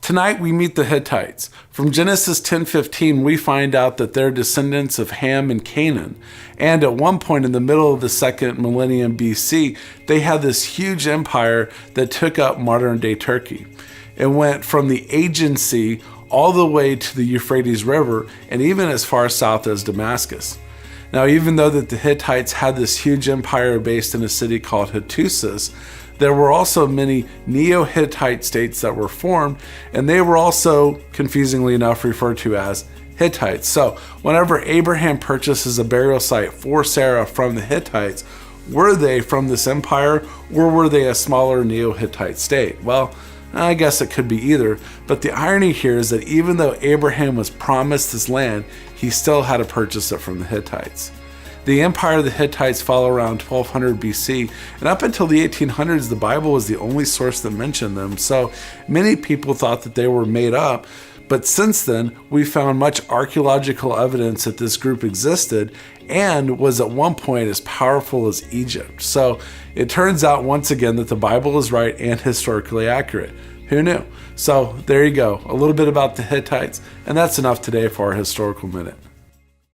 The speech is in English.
Tonight we meet the Hittites. From Genesis 10:15, we find out that they're descendants of Ham and Canaan. And at one point in the middle of the second millennium BC, they had this huge empire that took up modern-day Turkey. It went from the Aegean Sea all the way to the Euphrates River and even as far south as Damascus. Now, even though that the Hittites had this huge empire based in a city called Hattusis, there were also many NeoHittite states that were formed, and they were also, confusingly enough, referred to as Hittites. So whenever Abraham purchases a burial site for Sarah from the Hittites, were they from this empire, or were they a smaller NeoHittite state? Well, I guess it could be either, but the irony here is that even though Abraham was promised this land, he still had to purchase it from the Hittites. The empire of the Hittites fell around 1200 BC, and up until the 1800s, the Bible was the only source that mentioned them, so many people thought that they were made up. But since then, we found much archaeological evidence that this group existed and was at one point as powerful as Egypt. So it turns out once again that the Bible is right and historically accurate. Who knew? So there you go, a little bit about the Hittites, and that's enough today for our Historical Minute.